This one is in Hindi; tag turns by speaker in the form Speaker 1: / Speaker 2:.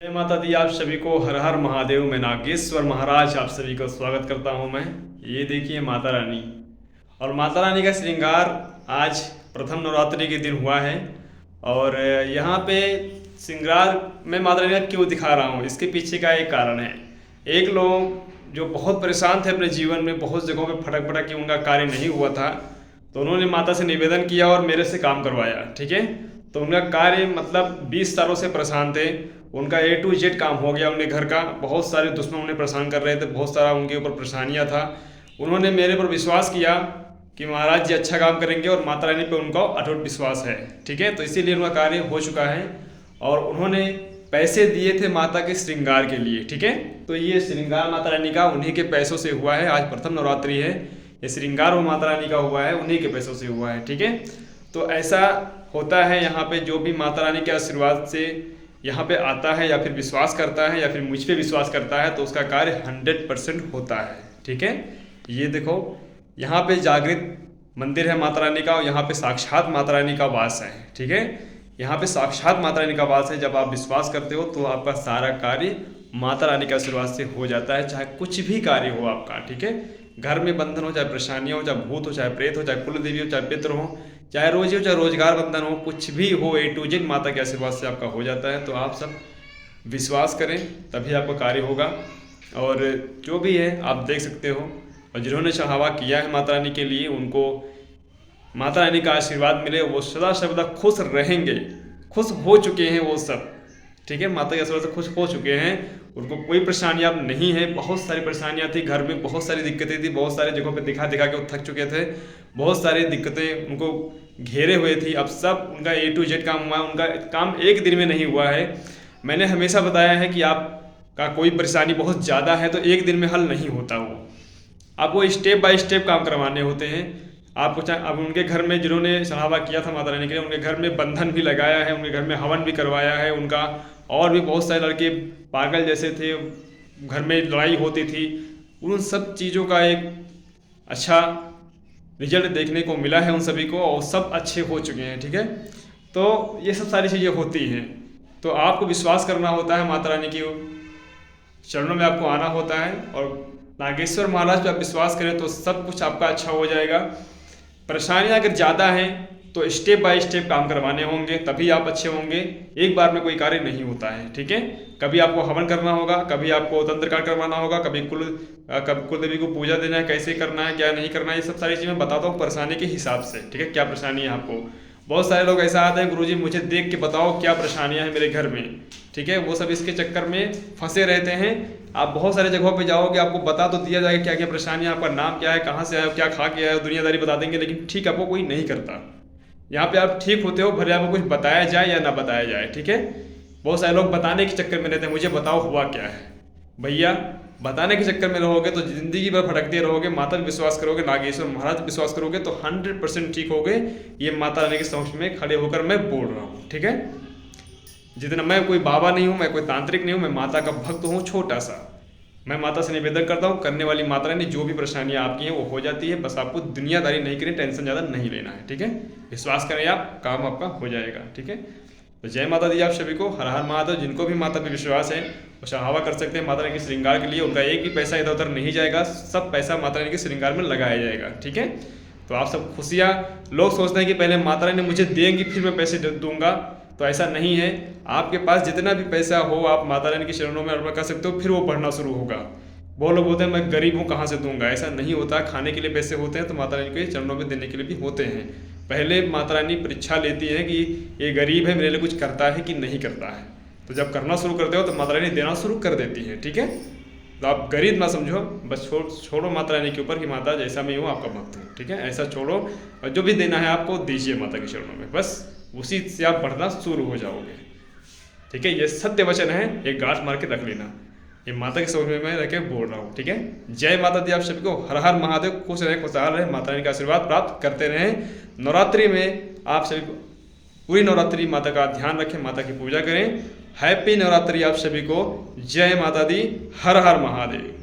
Speaker 1: जय माता दी। आप सभी को हर हर महादेव। मैं नागेश्वर महाराज आप सभी को स्वागत करता हूं। मैं ये देखिए माता रानी और माता रानी का श्रृंगार आज प्रथम नवरात्रि के दिन हुआ है। और यहाँ पे श्रृंगार मैं माता रानी का क्यों दिखा रहा हूँ, इसके पीछे का एक कारण है। एक लोग जो बहुत परेशान थे अपने जीवन में, बहुत जगहों पे फटक फटक के उनका कार्य नहीं हुआ था, तो उन्होंने माता से निवेदन किया और मेरे से काम करवाया। ठीक है, तो उनका कार्य मतलब 20 सालों से परेशान थे, उनका A to Z काम हो गया। उनके घर का बहुत सारे दुश्मन उन्हें परेशान कर रहे थे, बहुत सारा उनके ऊपर परेशानियां था। उन्होंने मेरे पर विश्वास किया कि महाराज जी अच्छा काम करेंगे और माता रानी पे उनका अटूट विश्वास है। ठीक है, तो इसीलिए उनका कार्य हो चुका है और उन्होंने पैसे दिए थे माता के श्रृंगार के लिए। ठीक है, तो ये श्रृंगार माता रानी का उन्हीं के पैसों से हुआ है। आज प्रथम नवरात्रि है, ये श्रृंगार वो माता रानी का हुआ है, उन्हीं के पैसों से हुआ है। ठीक है, तो ऐसा होता है यहाँ पे, जो भी माता रानी के आशीर्वाद से यहाँ पे आता है या फिर विश्वास करता है या फिर मुझ पे विश्वास करता है, तो उसका कार्य 100% होता है। ठीक है, ये देखो यहाँ पे जागृत मंदिर है माता रानी का और यहाँ पे साक्षात माता रानी का वास है। ठीक है, यहाँ पे साक्षात माता रानी का वास है। जब आप विश्वास करते हो तो आपका सारा कार्य माता रानी के आशीर्वाद से हो जाता है, चाहे कुछ भी कार्य हो आपका। ठीक है, घर में बंधन हो, चाहे परेशानियाँ हो, चाहे भूत हो, चाहे प्रेत हो, चाहे कुल देवी हो, चाहे पितृ हो, चाहे रोजी हो, चाहे रोजगार बंधन हो, कुछ भी हो, A to Z माता के आशीर्वाद से आपका हो जाता है। तो आप सब विश्वास करें, तभी आपका कार्य होगा। और जो भी है आप देख सकते हो, और जिन्होंने चढ़ावा किया है माता रानी के लिए, उनको माता रानी का आशीर्वाद मिले, वो सदा सर्वदा खुश रहेंगे। खुश हो चुके हैं वो सब। ठीक है, माता के आशीर्वाद से खुश हो चुके हैं, उनको कोई परेशानी अब नहीं है। बहुत सारी परेशानियां थी घर में, बहुत सारी दिक्कतें थी, बहुत सारे जगहों पे दिखा दिखा के वो थक चुके थे, बहुत सारी दिक्कतें उनको घेरे हुए थी। अब सब उनका A to Z काम हुआ है। उनका काम एक दिन में नहीं हुआ है। मैंने हमेशा बताया है कि आपका कोई परेशानी बहुत ज़्यादा है तो एक दिन में हल नहीं होता, वो आपको स्टेप बाय स्टेप काम करवाने होते हैं। आपको चाहे अब उनके घर में जिन्होंने चढ़ावा किया था माता रानी के लिए, उनके घर में बंधन भी लगाया है, उनके घर में हवन भी करवाया है उनका। और भी बहुत सारे लड़के पागल जैसे थे, घर में लड़ाई होती थी, उन सब चीज़ों का एक अच्छा रिजल्ट देखने को मिला है उन सभी को, और सब अच्छे हो चुके हैं। ठीक है, तो ये सब सारी चीज़ें होती हैं, तो आपको विश्वास करना होता है माता रानी की चरणों में, आपको आना होता है। और नागेश्वर महाराज पे आप विश्वास करें तो सब कुछ आपका अच्छा हो जाएगा। परेशानियां अगर ज़्यादा हैं तो स्टेप बाय स्टेप काम करवाने होंगे, तभी आप अच्छे होंगे। एक बार में कोई कार्य नहीं होता है। ठीक है, कभी आपको हवन करना होगा, कभी आपको तंत्र कार्य करवाना होगा, कभी कुल देवी को पूजा देना है, कैसे करना है क्या नहीं करना है, ये सब सारी चीज़ें बताता हूँ परेशानी के हिसाब से। ठीक है, क्या परेशानी है आपको। बहुत सारे लोग ऐसा आते हैं, गुरुजी मुझे देख के बताओ क्या परेशानियां हैं मेरे घर में। ठीक है, वो सब इसके चक्कर में फंसे रहते हैं। आप बहुत सारे जगहों पे जाओगे, आपको बता तो दिया जाएगा क्या क्या परेशानी है, आपका नाम क्या है, कहाँ से आए हो, क्या खा के आए हो, दुनियादारी बता देंगे, लेकिन ठीक आपको कोई नहीं करता। यहाँ पे आप ठीक होते हो भले आपको कुछ बताया जाए या ना बताया जाए। ठीक है, बहुत सारे लोग बताने के चक्कर में रहते हैं, मुझे बताओ हुआ क्या है। भैया बताने के चक्कर में रहोगे तो जिंदगी भर भटकते रहोगे। माता पे विश्वास करोगे, नागेश्वर महाराज पे विश्वास करोगे तो 100% ठीक होगे। ये माता रानी के समक्ष में खड़े होकर मैं बोल रहा हूँ। ठीक है, जितना मैं कोई बाबा नहीं हूँ, मैं कोई तांत्रिक नहीं हूँ, मैं माता का भक्त हूँ छोटा सा। मैं माता से निवेदन करता हूँ, करने वाली माता रानी जो भी परेशानियाँ आपकी हैं वो हो जाती है। बस आपको दुनियादारी नहीं करनी, टेंशन ज़्यादा नहीं लेना है। ठीक है, विश्वास करें आप, काम आपका हो जाएगा। ठीक है, तो जय माता दी। आप सभी को हर हर महादेव। जिनको भी माता पे विश्वास है वो चढ़ावा कर सकते हैं माता रानी के श्रृंगार के लिए। उनका एक भी पैसा इधर उधर नहीं जाएगा, सब पैसा माता रानी के श्रृंगार में लगाया जाएगा। ठीक है, तो आप सब खुशियाँ, लोग सोचते हैं कि पहले माता रानी मुझे देंगी फिर मैं पैसे दूंगा, तो ऐसा नहीं है। आपके पास जितना भी पैसा हो आप माता रानी के चरणों में अर्पण कर सकते हो, फिर वो बढ़ना शुरू होगा। बहुत लोग बोलते हैं मैं गरीब हूँ कहाँ से दूंगा, ऐसा नहीं होता। खाने के लिए पैसे होते हैं तो माता रानी के चरणों में देने के लिए भी होते हैं। पहले माता रानी परीक्षा लेती है कि ये गरीब है, मेरे लिए कुछ करता है कि नहीं करता है। तो जब करना शुरू करते हो तो माता रानी देना शुरू कर देती है। ठीक है, तो आप गरीब ना समझो, बस छोड़ो माता रानी के ऊपर कि माता जैसा मैं हूँ आपका भक्त हूँ। ठीक है, ऐसा छोड़ो, और जो भी देना है आपको दीजिए माता के चरणों में, बस उसी से आप बढ़ना शुरू हो जाओगे। ठीक है, ये सत्य वचन है, एक गांठ मार के रख लेना। ये माता के समझ में रह के बोल रहा हूँ। ठीक है, जय माता दी। आप सभी को हर हर महादेव। खुश रहे, खुशहाल रहे, माता रानी का आशीर्वाद प्राप्त करते रहें। नवरात्रि में आप सभी को पूरी नवरात्रि माता का ध्यान रखें, माता की पूजा करें। हैप्पी नवरात्रि आप सभी को। जय माता दी, हर हर महादेव।